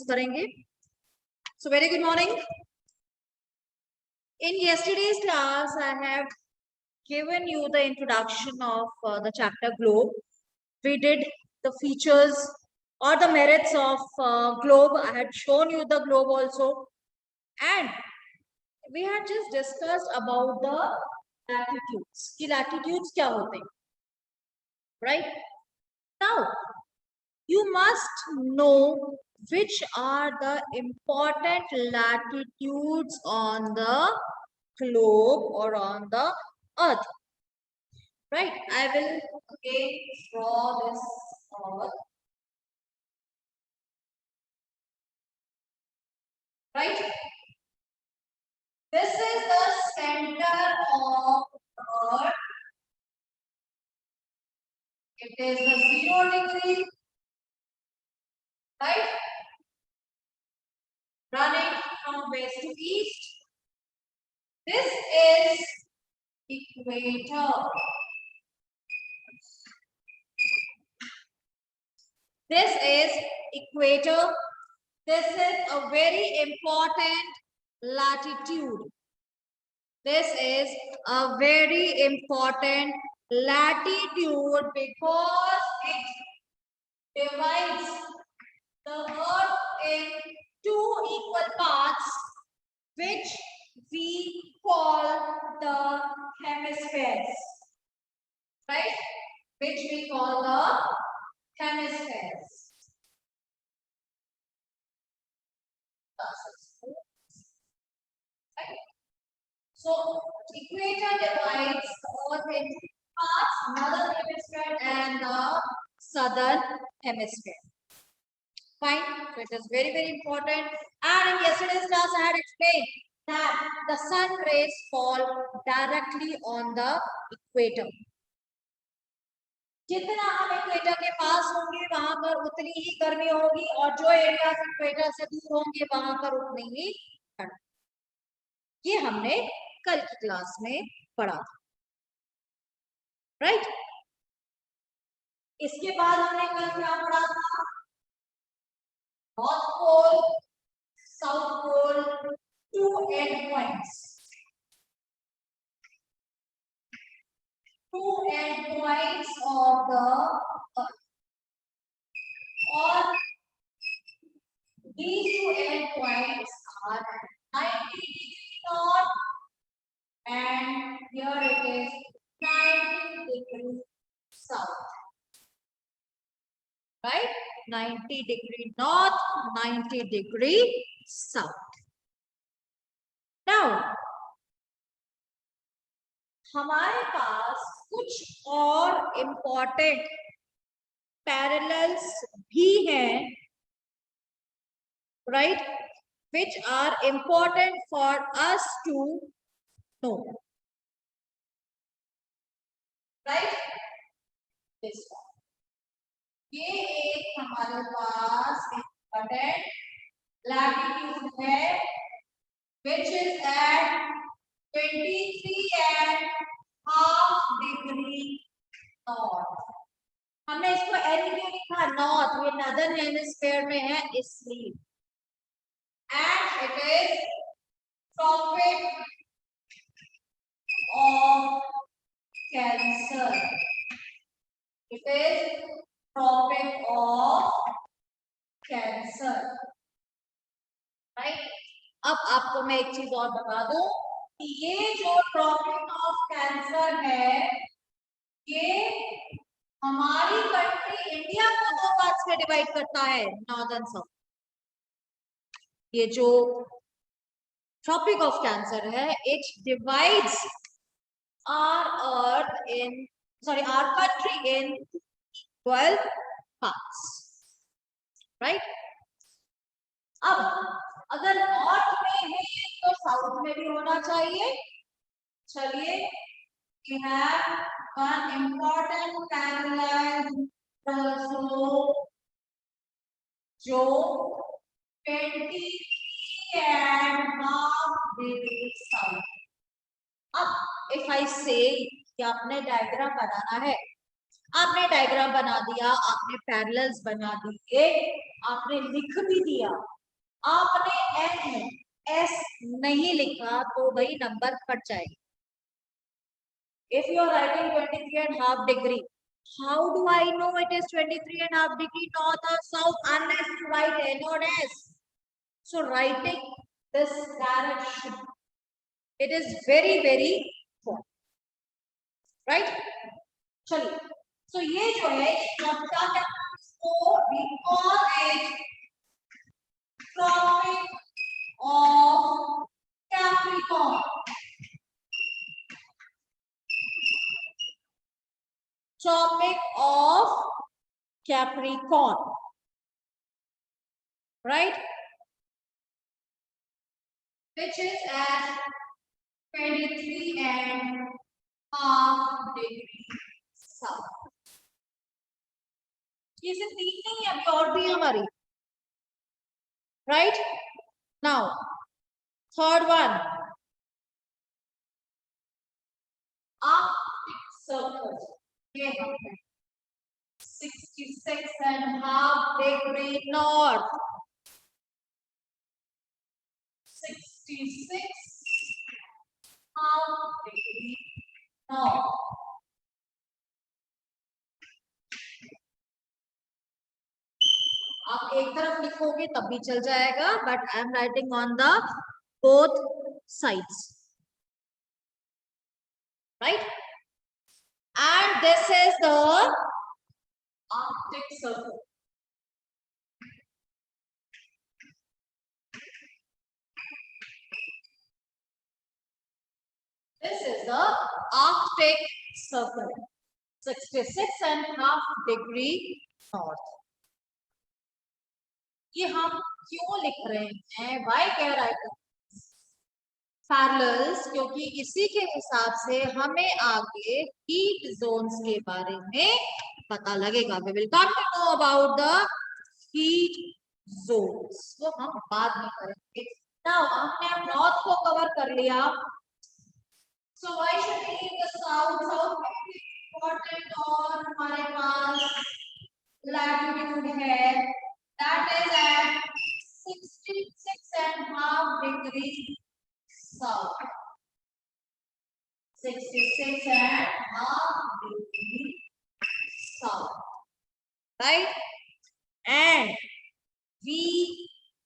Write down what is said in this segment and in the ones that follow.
करेंगे. So very good morning. In yesterday's class, I have given you the introduction of the chapter globe. We did the features or the merits of globe. I had shown you the globe also, and we had just discussed about the latitudes. कि latitudes क्या होते हैं, right? Now you must know which are the important latitudes on the globe or on the earth, right? I will again draw this earth, right? This is the center of earth. It is the 0 degree, right? Running from west to east. This is equator. This is equator. This is a very important latitude. This is a very important latitude because it divides the earth in two equal parts, which we call the hemispheres, right? Which we call the hemispheres. Right? So equator divides the earth into parts, northern hemisphere and the southern hemisphere. Fine. So it is very, very important. And in yesterday's class, I had explained that the sun rays fall directly on the equator. जितना हम equator के पास होंगे वहां पर उतनी ही गर्मी होगी और जो एरिया इक्वेटर से दूर होंगे वहां पर उतनी ही ठंड. ये हमने कल की क्लास में पढ़ा था, राइट? इसके बाद हमने कल क्या पढ़ा था? North pole, south pole, two end points. Two end points of the earth. Or these two end points are 90 degree north and here it is 90 degree south. Right? 90 degree north, 90 degree south. Now, हमारे पास कुछ और important parallels भी हैं, right? Which are important for us to know, right? This one. ये एक हमारे पास important latitude है, which is at 23.5 degree north. हमने इसको एन क्यों लिखा? नॉर्थ, ये नॉर्दर्न हेमिस्फीयर में है इसलिए. And it is tropic of Cancer. It is tropic of Cancer. Right? अब आपको मैं एक चीज और बता दूं कि ये जो ट्रॉपिक ऑफ कैंसर है, ये हमारी कंट्री इंडिया को दो पार्ट्स में डिवाइड करता है, नॉर्दर्न साउथ. ये जो ट्रॉपिक ऑफ कैंसर है, it divides our country in 12 parts, right? अब अगर नॉर्थ में है तो साउथ में भी होना चाहिए. चलिए, we have one important parallel also जो 20.5 degree south. अब if I say कि आपने डायग्राम बनाना है, आपने डायग्राम बना दिया, आपने पैरेलल्स बना दिए, आपने लिख भी दिया, आपने एन एस नहीं लिखा तो भाई नंबर कट जाएगा. If you are writing 23.5 degree, how do I know it is 23.5 degree north or south unless you write N or S? So writing this direction, it is very important, right? चलिए, so ये जो है आपका क्या, इसको we call it tropic of Capricorn. Tropic of Capricorn, right? Which is at 23.5 degree south. ये सिर्फ 3 नहीं है, अभी और भी है हमारी, right? Now, third one, Arctic Circle. ये 66.5 degree north. 66.5 degree north. आप एक तरफ लिखोगे तब भी चल जाएगा, but I am writing on the both sides, right? And this is the Arctic circle. This is the Arctic Circle, 66.5 degree north. ये हम क्यों लिख रहे हैं? Why can I parallels? क्योंकि इसी के हिसाब से हमें आगे हीट जोन्स के बारे में पता लगेगा. We will come to know about the heat zones. वो हम बाद में करेंगे. Now हमने नॉर्थ को कवर कर लिया. So why should we leave the south? South very important और हमारे पास latitude है, that is at 66.5 degree south. 66.5 degree south, right? And we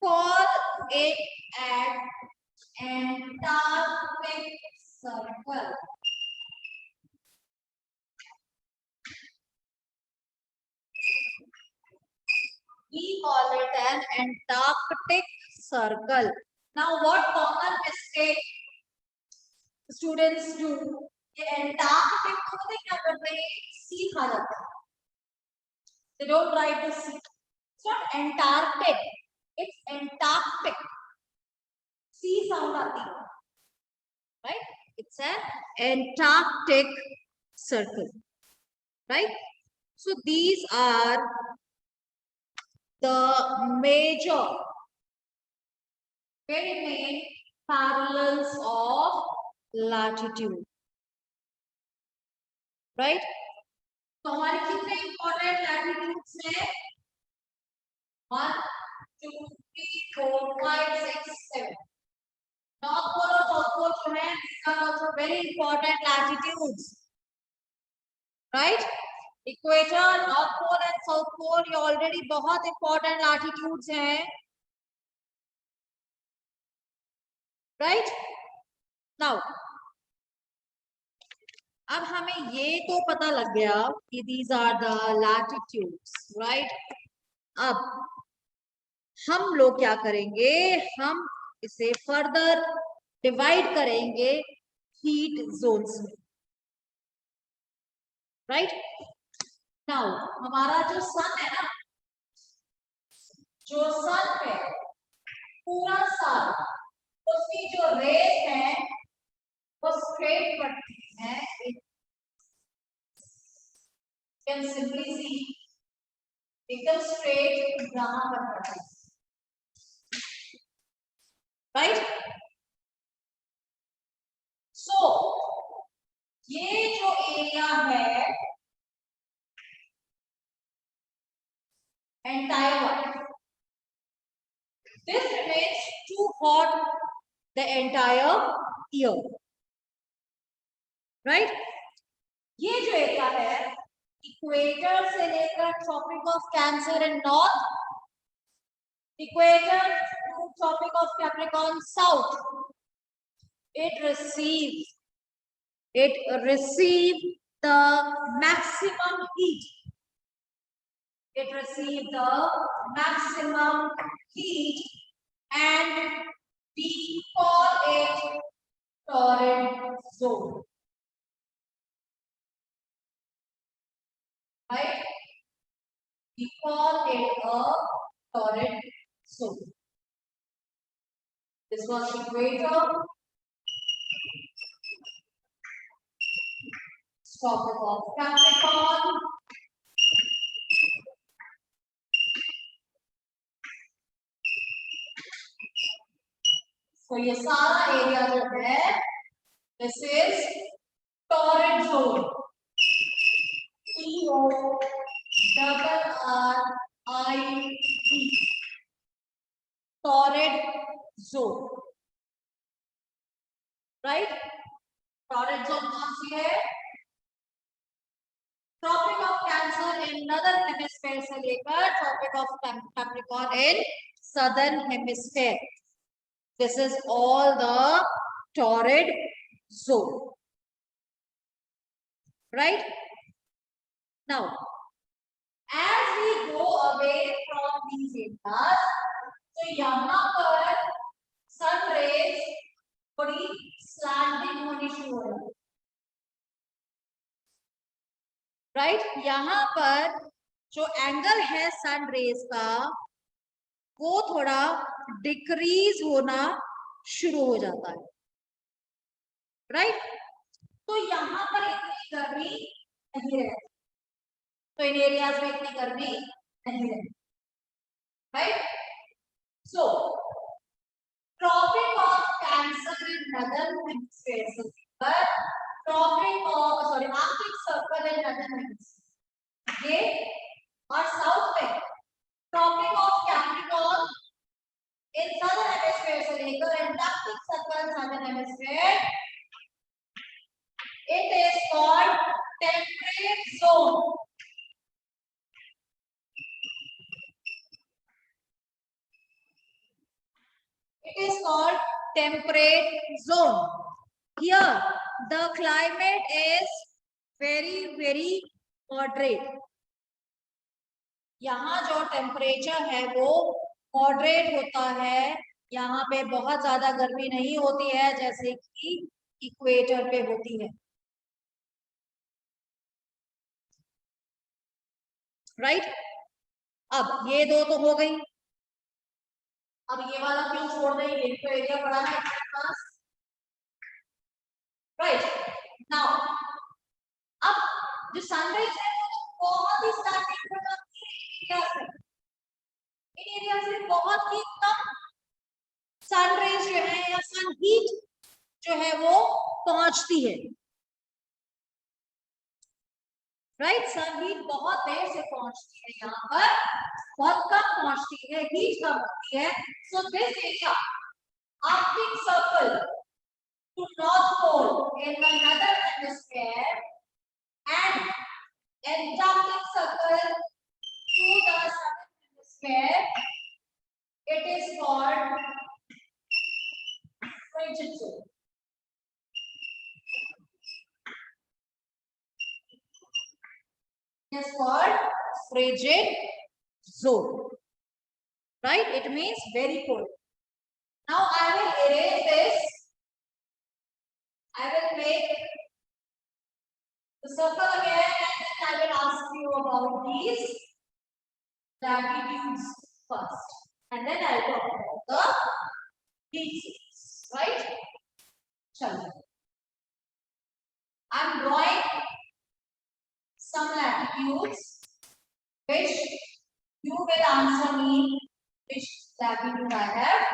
call it at Antarctic Circle. We call it an Antarctic Circle. Now, what common mistake students do? ये Antarctic को पता क्या करते हैं? सी खा जाता है. They don't write the C. It's not Antarctic. It's Antarctic. C sound आती है, right? It's an Antarctic Circle, right? So these are the major, very main parallels of latitude, right? तो हमारे कितने इंपॉर्टेंट लैटिट्यूड्स हैं? 1 2 3 4 5 6 7. North pole और south pole जो है, these are also very important latitudes, right? Equator, north pole and south pole ये already बहुत important latitudes हैं, राइट? नाउ अब हमें ये तो पता लग गया कि these are the latitudes, right? अब हम लोग क्या करेंगे? हम इसे फर्दर डिवाइड करेंगे हीट जोन्स में, राइट? नाउ हमारा जो सन है ना, जो सन है पूरा साल, उसकी जो रेस है वो स्ट्रेट पड़ती है. कैन सिंपली सी एकदम स्ट्रेट यहाँ पर पड़ती है, राइट? सो ये जो एरिया है this remains too hot the entire year, right? ये जो एरिया है इक्वेटर से लेकर tropic of Cancer in north, equator to tropic of Capricorn south, it received the maximum heat. It received the maximum heat and we call it torrid zone. Right? We call it a torrid zone. This was equator, tropic of Capricorn, तो ये सारा area जो है this is torrid zone, TORRID, torrid zone, right? Torrid zone कौन सी है? Tropic of Cancer in northern hemisphere से लेकर tropic of Capricorn in southern hemisphere. This is all the torrid zone, right? Now, as we go away from these areas, तो यहाँ पर sun rays थोड़ी slanting होनी शुरू हो रही है, right? यहाँ पर जो एंगल है sun rays का वो थोड़ा डिक्रीज होना शुरू हो जाता है, राइट? तो यहाँ पर इतनी गर्मी नहीं रहती, तो इन एरियाज में इतनी गर्मी नहीं रहती, right? So Tropic of Cancer in northern hemisphere पर Tropic of Arctic Circle in northern hemisphere ये, और साउथ में Tropic of Capricorn in southern hemisphere से लेकर Antarctic circle southern hemisphere, it is called temperate zone. It is called temperate zone. Here the climate is very moderate. यहाँ जो temperature है वो moderate होता है, यहाँ पे बहुत ज्यादा गर्मी नहीं होती है जैसे कि इक्वेटर पे होती है, राइट? अब ये दो तो हो गई, अब ये वाला क्यों छोड़ दें, ये तो एरिया बड़ा है हमारे पास, राइट? नाउ अब जो सनराइज है वो बहुत ही स्टार्टिंग में एरिया से, इन एरिया से बहुत ही कम सन रेज जो है या सन हीट जो है वो पहुंचती है, राइट? सन हीट बहुत देर से पहुंचती है, यहाँ पर बहुत कम पहुंचती है, हीट कम होती है. So this area Arctic circle to north pole in the northern hemisphere and Antarctic circle to the southern hemisphere, it is called frigid zone. It is called frigid zone, right? It means very cold. Now I will erase this. I will make the circle again and then I will ask you about these latitudes first. And then I'll talk about the heat zones, right? Chalo. I'm drawing some latitudes which you will answer me which latitude I have.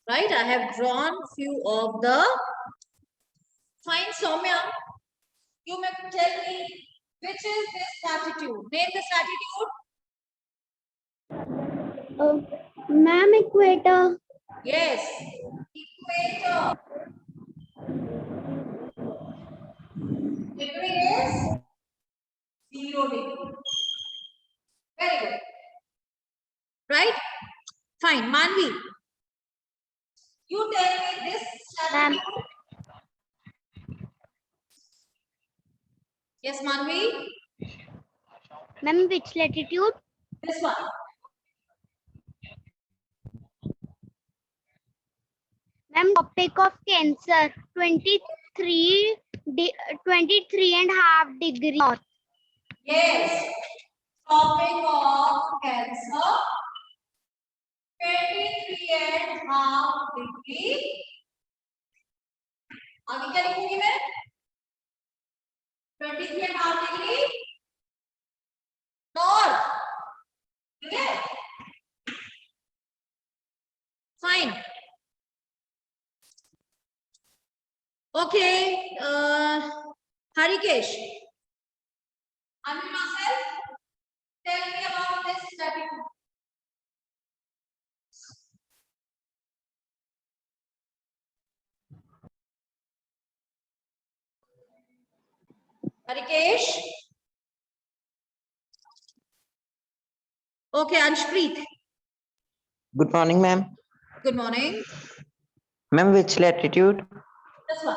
Right, I have drawn few of the. Fine, Soumya. You may tell me Which is this latitude? Name this latitude. Ma'am, equator. Yes, equator. Degree is 0 degree. Very good. Right? Fine. Manvi, you tell me this latitude. Yes, Manvi. Ma'am, which latitude? This one. Ma'am, Tropic of Cancer, 23 and a half degree north. Yes. Tropic of Cancer, 23.5 degree. आगे क्या लिखूंगी मैं? 23.5 degree north. Clear? Fine. Okay. Harikesh, unmute yourself. Tell me about this latitude. Harikesh. Okay, Anshpreet. Good morning, ma'am. Good morning. Ma'am, which latitude? This one.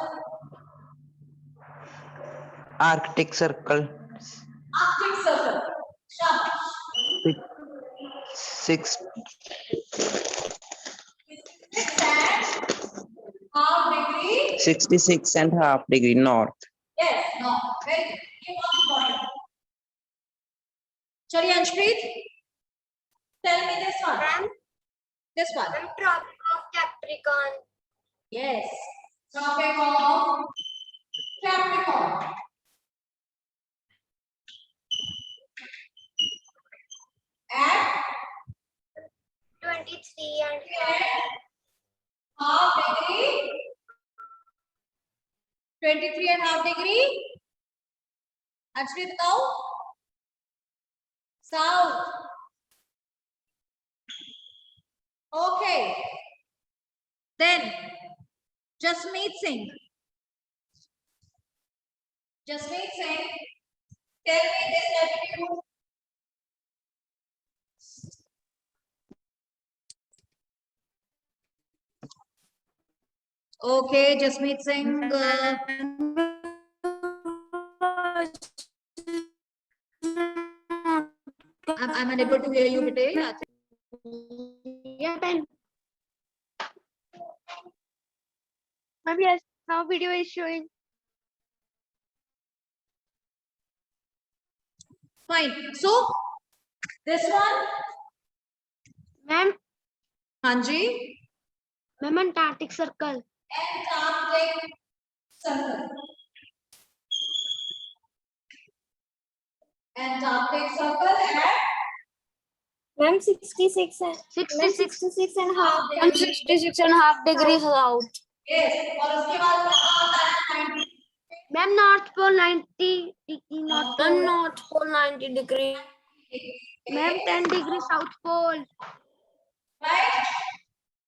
Arctic Circle. Arctic Circle. Shabash. 6. 66 and half degree north. Yes, no. Very good. Keep on going. Sorry, Anshpreet. Tell me this one. Ma'am, This one. Tropic of Capricorn. Yes. Tropic of Capricorn. At 23 and half degree. 23.5 degree. Anshpreet, बताओ. South. Okay. Then, Jasmeet Singh. Jasmeet Singh, tell me this latitude. Okay, Jasmeet Singh. I'm unable to hear you, bete. yeah, ma'am. Ma'am, yes, now video is showing. Fine. So, this one. Ma'am, Hanji. ma'am, Antarctic Circle. Antarctic Circle. Antarctic Circle and Ma'am, 66 and 66 and a half. Ma'am, 66 and a half degrees south. yes. और उसके बाद कहाँ आता है 90? Ma'am, North Pole 90 degree North Pole. North Pole 90 degree. Ma'am, 10 degree South Pole. Right?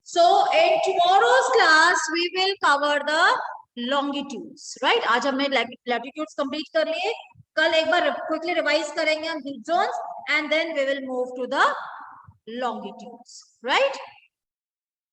So in tomorrow's class we will cover the longitudes. Right? आज हमने latitudes complete कर लिए. कल एक बार quickly revise करेंगे हम heat zones and then we will move to the longitudes. Right?